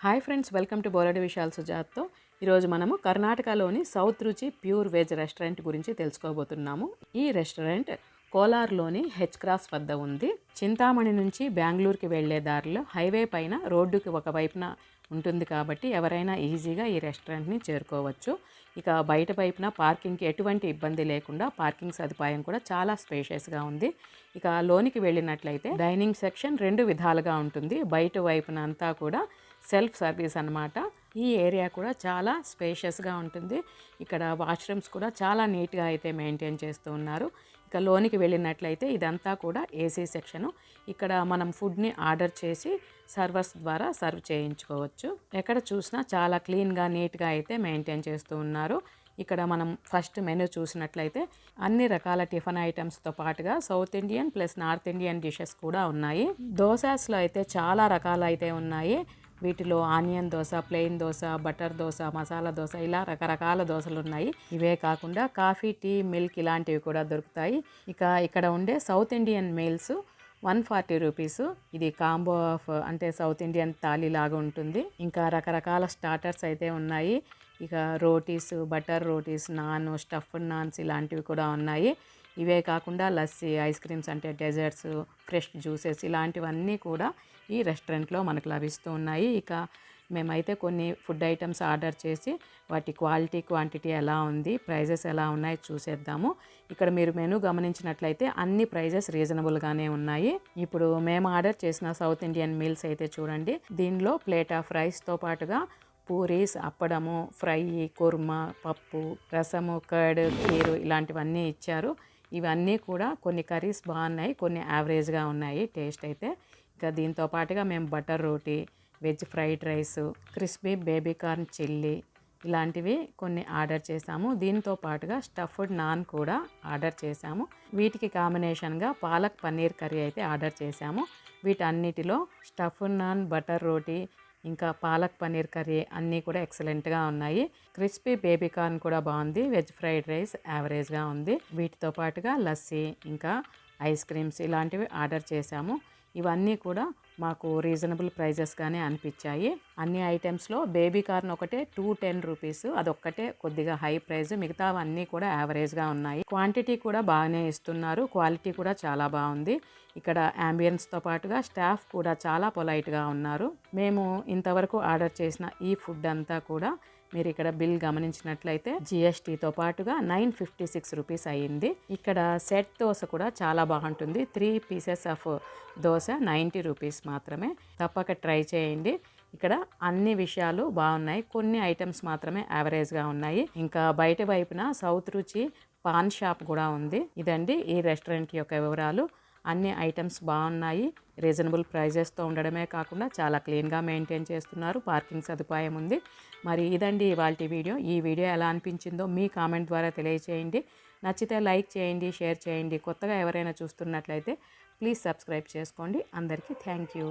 Hi friends, welcome to బోలెడు విషయాలు సుజాత్తో. ఈరోజు మనము కర్ణాటకలోని సౌత్ రుచి ప్యూర్ వెజ్ రెస్టారెంట్ గురించి తెలుసుకోబోతున్నాము. ఈ రెస్టారెంట్ కోలార్లోని హెచ్ క్రాస్ వద్ద ఉంది. చింతామణి నుంచి బెంగళూరుకి వెళ్లే దారిలో హైవే పైన రోడ్డుకి ఒకవైపున ఉంటుంది కాబట్టి ఎవరైనా ఈజీగా ఈ రెస్టారెంట్ని చేరుకోవచ్చు. ఇక బయట వైపున పార్కింగ్కి ఎటువంటి ఇబ్బంది లేకుండా పార్కింగ్ సదుపాయం కూడా చాలా స్పేషియస్గా ఉంది. ఇక లోనికి వెళ్ళినట్లయితే డైనింగ్ సెక్షన్ రెండు విధాలుగా ఉంటుంది. బయట వైపున అంతా కూడా సెల్ఫ్ సర్వీస్ అన్నమాట. ఈ ఏరియా కూడా చాలా స్పేషియస్గా ఉంటుంది. ఇక్కడ వాష్రూమ్స్ కూడా చాలా నీట్గా అయితే మెయింటైన్ చేస్తూ ఉన్నారు. ఇక లోనికి వెళ్ళినట్లయితే ఇదంతా కూడా ఏసీ సెక్షను. ఇక్కడ మనం ఫుడ్ని ఆర్డర్ చేసి సర్వర్స్ ద్వారా సర్వ్ చేయించుకోవచ్చు. ఎక్కడ చూసినా చాలా క్లీన్గా నీట్గా అయితే మెయింటైన్ చేస్తూ ఉన్నారు. ఇక్కడ మనం ఫస్ట్ మెనూ చూసినట్లయితే అన్ని రకాల టిఫిన్ ఐటమ్స్తో పాటుగా south Indian plus north Indian dishes కూడా ఉన్నాయి. దోసాస్లో అయితే చాలా రకాలు అయితే ఉన్నాయి. వీటిలో onion dosa, plain dosa, butter dosa, masala dosa, ఇలా రకరకాల దోశలు ఉన్నాయి. ఇవే కాకుండా కాఫీ, టీ, మిల్క్ ఇలాంటివి కూడా దొరుకుతాయి. ఇక ఇక్కడ ఉండే సౌత్ ఇండియన్ మీల్స్ 140 రూపీస్. ఇది కాంబో ఆఫ్ అంటే సౌత్ ఇండియన్ థాలీ లాగా ఉంటుంది. ఇంకా రకరకాల స్టార్టర్స్ అయితే ఉన్నాయి. ఇక rotis, butter rotis, non, stuffed naans ఇలాంటివి కూడా ఉన్నాయి. ఇవే కాకుండా లస్సీ, ఐస్ క్రీమ్స్ అంటే డెజర్ట్స్, ఫ్రెష్ జ్యూసెస్ ఇలాంటివన్నీ కూడా ఈ రెస్టారెంట్లో మనకు లభిస్తూ ఉన్నాయి. ఇక మేమైతే కొన్ని ఫుడ్ ఐటమ్స్ ఆర్డర్ చేసి వాటి క్వాలిటీ, క్వాంటిటీ ఎలా ఉంది, ప్రైజెస్ ఎలా ఉన్నాయి చూసేద్దాము. ఇక్కడ మీరు మెనూ గమనించినట్లయితే అన్ని ప్రైజెస్ రీజనబుల్గానే ఉన్నాయి. ఇప్పుడు మేము ఆర్డర్ చేసిన సౌత్ ఇండియన్ మీల్స్ అయితే చూడండి. దీనిలో ప్లేట్ ఆఫ్ రైస్తో పాటుగా పూరీస్, అప్పడము, ఫ్రై, కుర్మా, పప్పు, రసము, కర్డ్, ఖీరు ఇలాంటివన్నీ ఇచ్చారు. ఇవన్నీ కూడా కొన్ని కర్రీస్ బాగున్నాయి, కొన్ని యావరేజ్గా ఉన్నాయి టేస్ట్ అయితే. ఇంకా దీంతో పాటుగా మేము butter roti, veg fried rice, crispy baby corn chilli ఇలాంటివి కొన్ని ఆర్డర్ చేసాము. దీంతో పాటుగా స్టఫ్డ్ నాన్ కూడా ఆర్డర్ చేసాము. వీటికి కాంబినేషన్గా పాలక్ పన్నీర్ కర్రీ అయితే ఆర్డర్ చేసాము. వీటన్నిటిలో స్టఫ్డ్ నాన్, బటర్ రోటీ ఇంకా పాలక్ పన్నీర్ కర్రీ అన్నీ కూడా ఎక్సలెంట్గా ఉన్నాయి. క్రిస్పీ బేబీ కార్న్ కూడా బాగుంది. వెజ్ ఫ్రైడ్ రైస్ యావరేజ్గా ఉంది. వీటితో పాటుగా లస్సీ ఇంకా ఐస్ క్రీమ్స్ ఇలాంటివి ఆర్డర్ చేసాము. ఇవన్నీ కూడా మాకు రీజనబుల్ ప్రైజెస్గానే అనిపించాయి. అన్ని ఐటమ్స్లో బేబీ కార్న్ ఒకటే 210 రూపీస్, అదొక్కటే కొద్దిగా హై ప్రైస్. మిగతావన్నీ కూడా యావరేజ్గా ఉన్నాయి. క్వాంటిటీ కూడా బాగానే ఇస్తున్నారు, క్వాలిటీ కూడా చాలా బాగుంది. ఇక్కడ యాంబియన్స్తో పాటుగా స్టాఫ్ కూడా చాలా పొలైట్గా ఉన్నారు. మేము ఇంతవరకు ఆర్డర్ చేసిన ఈ ఫుడ్ అంతా కూడా మీరు ఇక్కడ బిల్ గమనించినట్లయితే జిఎస్టీతో పాటుగా 956 రూపీస్ అయ్యింది. ఇక్కడ సెట్ దోశ కూడా చాలా బాగుంటుంది. 3 పీసెస్ ఆఫ్ దోశ 90 రూపీస్ మాత్రమే. తప్పక ట్రై చేయండి. ఇక్కడ అన్ని విషయాలు బాగున్నాయి, కొన్ని ఐటమ్స్ మాత్రమే యావరేజ్గా ఉన్నాయి. ఇంకా బయట వైపున సౌత్ రుచి పాన్ షాప్ కూడా ఉంది. ఇదండి ఈ రెస్టారెంట్ యొక్క వివరాలు. అన్ని ఐటమ్స్ బాగున్నాయి, రీజనబుల్ ప్రైజెస్తో ఉండడమే కాకుండా చాలా క్లీన్గా మెయింటైన్ చేస్తున్నారు. పార్కింగ్ సదుపాయం ఉంది. మరి ఇదండి ఇవాల్టి వీడియో. ఈ వీడియో ఎలా అనిపించిందో మీ కామెంట్ ద్వారా తెలియచేయండి. నచ్చితే లైక్ చేయండి, షేర్ చేయండి. కొత్తగా ఎవరైనా చూస్తున్నట్లయితే ప్లీజ్ సబ్స్క్రైబ్ చేసుకోండి. అందరికీ థ్యాంక్ యూ.